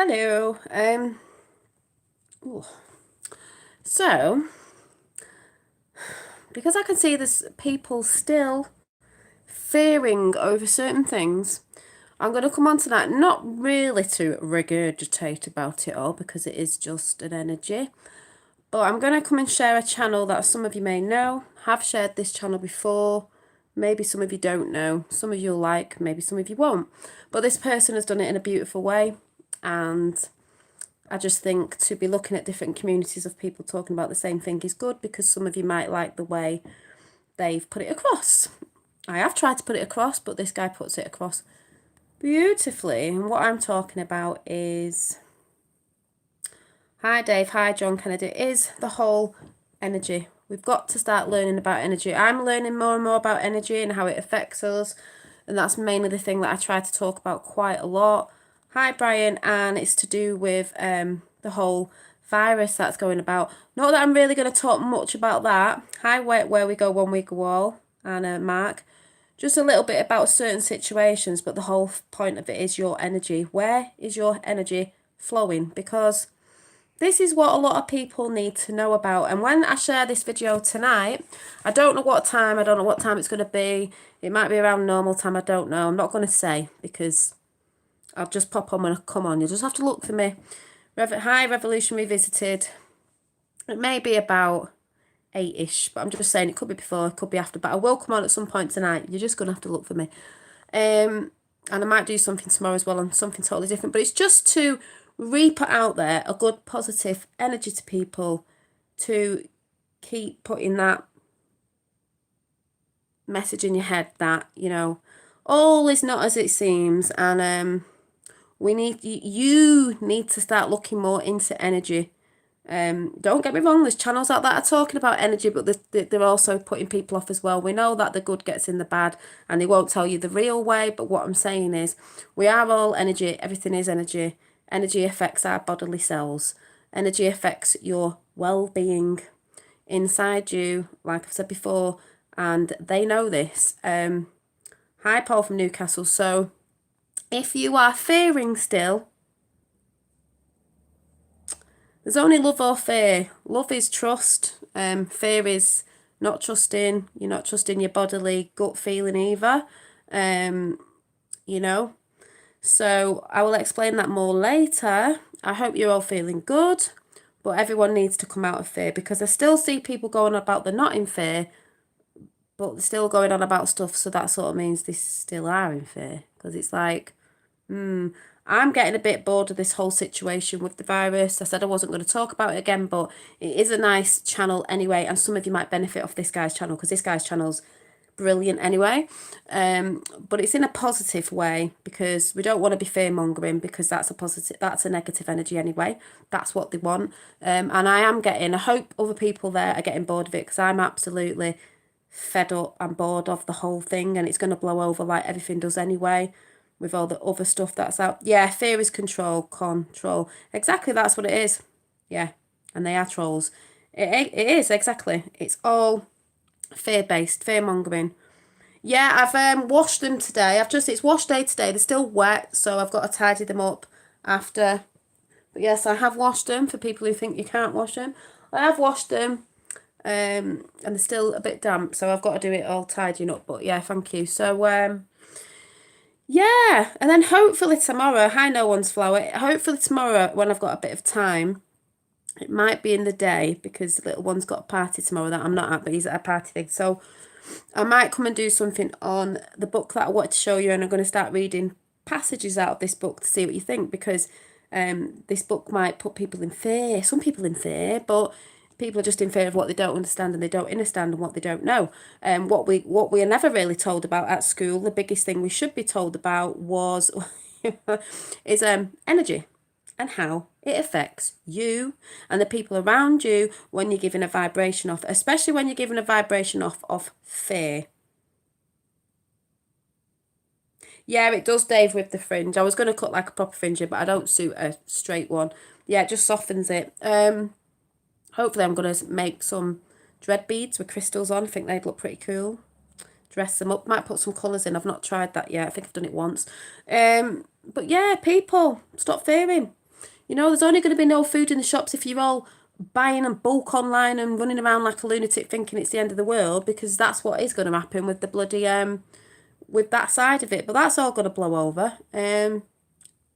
Hello. Ooh. So, because I can see there's people still fearing over certain things, I'm going to come on to that, not really to regurgitate about it all because it is just an energy, but I'm going to come and share a channel that some of you may know. Have shared this channel before. Maybe some of you don't know. Some of you'll like, maybe some of you won't. But this person has done it in a beautiful way, and I just think to be looking at different communities of people talking about the same thing is good because some of you might like the way they've put it across. I have tried to put it across, but this guy puts it across beautifully. And what I'm talking about is, hi Dave, hi John Kennedy, is the whole energy. We've got to start learning about energy. I'm learning more and more about energy and how it affects us. And that's mainly the thing that I try to talk about quite a lot. Hi Brian, and it's to do with the whole virus that's going about. Not that I'm really going to talk much about that. Hi, where we go, one we go all, and Mark. Just a little bit about certain situations, but the whole point of it is your energy. Where is your energy flowing? Because this is what a lot of people need to know about. And when I share this video tonight, I don't know what time, I don't know what time it's going to be. It might be around normal time, I don't know. I'm not going to say because I'll just pop on when I come on. You'll just have to look for me. Hi, Revolution Revisited. It may be about 8-ish, but I'm just saying it could be before, it could be after. But I will come on at some point tonight. You're just going to have to look for me. And I might do something tomorrow as well on something totally different. But it's just to re-put out there a good positive energy to people to keep putting that message in your head that, all is not as it seems. And you need to start looking more into energy. Don't get me wrong, there's channels out that are talking about energy, but they're also putting people off as well. We know that the good gets in the bad and they won't tell you the real way, but what I'm saying is we are all energy, everything is energy. Energy affects our bodily cells. Energy affects your well-being inside you, like I've said before, and they know this. Hi Paul from Newcastle. So if you are fearing still, there's only love or fear. Love is trust. Fear is not trusting. You're not trusting your bodily gut feeling either. Um, you know. So I will explain that more later. I hope you're all feeling good. But everyone needs to come out of fear because I still see people going about they're not in fear, but they're still going on about stuff. So that sort of means they still are in fear. Because it's like, I'm getting a bit bored of this whole situation with the virus. I said I wasn't going to talk about it again, but it is a nice channel anyway, and some of you might benefit off this guy's channel because this guy's channel's brilliant anyway. But it's in a positive way because we don't want to be fear mongering because that's a negative energy anyway. That's what they want. And I hope other people there are getting bored of it because I'm absolutely fed up and bored of the whole thing, and it's going to blow over like everything does anyway with all the other stuff that's out. Yeah, fear is control, control. Exactly, that's what it is. Yeah, and they are trolls. It is, exactly. It's all fear-based, fear-mongering. Yeah, I've washed them today. It's wash day today. They're still wet, so I've got to tidy them up after. But yes, I have washed them for people who think you can't wash them. I have washed them, and they're still a bit damp, so I've got to do it all tidying up. But yeah, thank you. So, yeah, and then hopefully tomorrow, hi no one's flower, hopefully tomorrow when I've got a bit of time, it might be in the day because the little one's got a party tomorrow that I'm not at, but he's at a party thing. So I might come and do something on the book that I wanted to show you, and I'm going to start reading passages out of this book to see what you think because this book might put people in fear, some people in fear, but people are just in fear of what they don't understand and they don't understand and what they don't know. What we are never really told about at school, the biggest thing we should be told about was is energy and how it affects you and the people around you when you're giving a vibration off, especially when you're giving a vibration off of fear. Yeah, it does, Dave, with the fringe. I was going to cut like a proper fringe, but I don't suit a straight one. Yeah, it just softens it. Hopefully I'm going to make some dread beads with crystals on. I think they'd look pretty cool. Dress them up. Might put some colours in. I've not tried that yet. I think I've done it once. But yeah, people, stop fearing. You know, there's only going to be no food in the shops if you're all buying and bulk online and running around like a lunatic thinking it's the end of the world, because that's what is going to happen with the bloody with that side of it. But that's all going to blow over.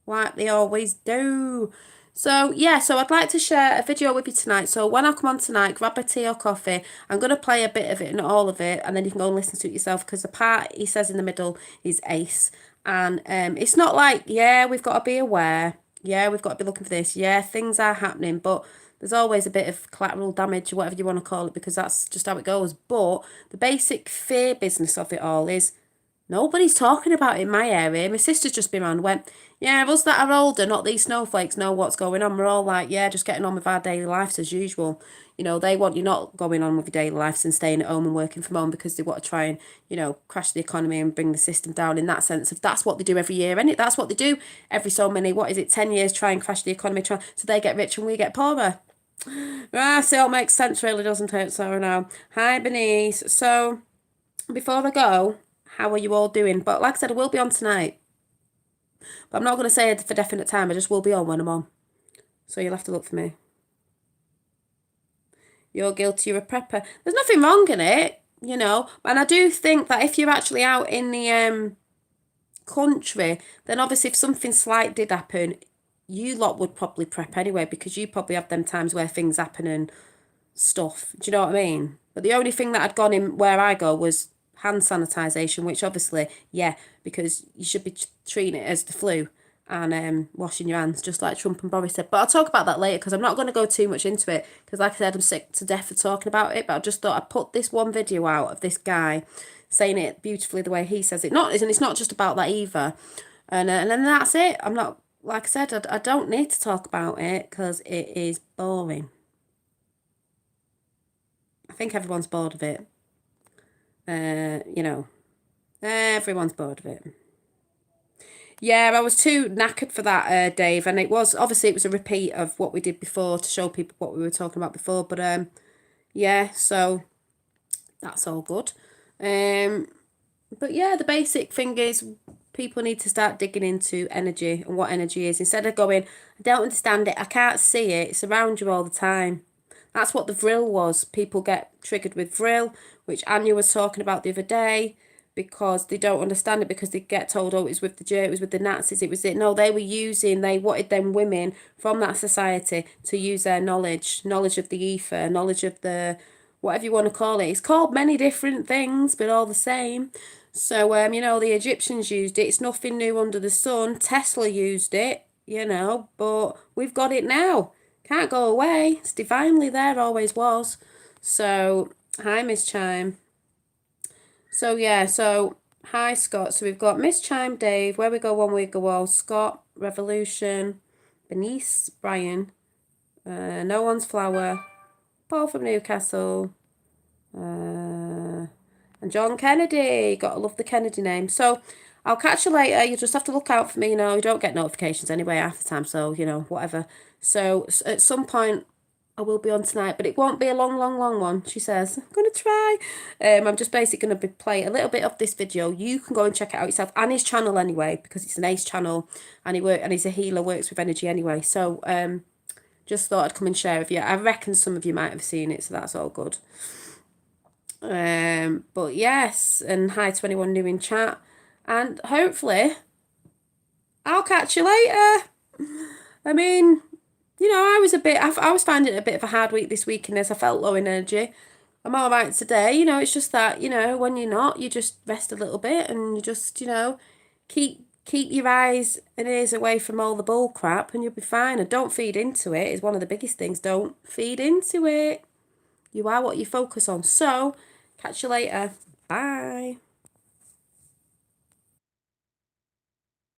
Like they always do. So yeah, so I'd like to share a video with you tonight. So when I come on tonight, grab a tea or coffee. I'm going to play a bit of it, not all of it, and then you can go and listen to it yourself, because the part he says in the middle is ace. And it's not like, yeah, we've got to be aware. Yeah, we've got to be looking for this. Yeah, things are happening, but there's always a bit of collateral damage, or whatever you want to call it, because that's just how it goes. But the basic fear business of it all is nobody's talking about it in my area. My sister's just been around and went, yeah, us that are older, not these snowflakes, know what's going on. We're all like, yeah, just getting on with our daily lives as usual. You know, they want you not going on with your daily lives and staying at home and working from home, because they want to try and, you know, crash the economy and bring the system down in that sense. If that's what they do every year, and that's what they do every so many, 10 years, try and crash the economy, so they get rich and we get poorer. So it all makes sense, really, doesn't it? So now, hi, Bernice. So before I go, how are you all doing? But like I said, I will be on tonight. But I'm not going to say it for definite time. I just will be on when I'm on. So you'll have to look for me. You're guilty, you're a prepper. There's nothing wrong in it, you know. And I do think that if you're actually out in the country, then obviously if something slight did happen, you lot would probably prep anyway, because you probably have them times where things happen and stuff. Do you know what I mean? But the only thing that had gone in where I go was hand sanitisation, which obviously, yeah, because you should be treating it as the flu and washing your hands, just like Trump and Boris said. But I'll talk about that later, because I'm not going to go too much into it, because like I said, I'm sick to death of talking about it. But I just thought I'd put this one video out of this guy saying it beautifully the way he says it. And it's not just about that either. And then that's it. I'm not, like I said, I don't need to talk about it because it is boring. I think everyone's bored of it. You know, everyone's bored of it. Yeah, I was too knackered for that, Dave, and it was a repeat of what we did before to show people what we were talking about before. But yeah, so that's all good. But yeah, the basic thing is people need to start digging into energy and what energy is, instead of going, I don't understand it, I can't see it, it's around you all the time. That's what the Vril was. People get triggered with Vril, which Anya was talking about the other day, because they don't understand it, because they get told, oh, it was with it was with the Nazis, it was it. No, they wanted them women from that society to use their knowledge of the ether, knowledge of the, whatever you want to call it. It's called many different things, but all the same. So, you know, the Egyptians used it. It's nothing new under the sun. Tesla used it, you know, but we've got it now. Can't go away. It's divinely there, always was. So, hi, Miss Chime. So, yeah, so, hi, Scott. So, we've got Miss Chime, Dave, Where We Go One We Go All, Scott, Revolution, Bernice, Brian, No One's Flower, Paul from Newcastle, and John Kennedy. Gotta love the Kennedy name. So I'll catch you later. You just have to look out for me. You know, you don't get notifications anyway half the time, so you know, whatever. So at some point I will be on tonight, but it won't be a long one, she says. I'm gonna try. I'm just basically gonna play a little bit of this video. You can go and check it out yourself, and his channel anyway, because it's an ace channel, and he's a healer, works with energy anyway. So just thought I'd come and share with you. I reckon some of you might have seen it, so that's all good. But yes, and hi to anyone new in chat, and hopefully I'll catch you later. I mean, you know, I was finding it a bit of a hard week this week, and as I felt low in energy. I'm all right today. You know, it's just that, you know, when you're not, you just rest a little bit, and you just, you know, keep your eyes and ears away from all the bull crap, and you'll be fine. And don't feed into it is one of the biggest things. Don't feed into it. You are what you focus on. So catch you later. Bye.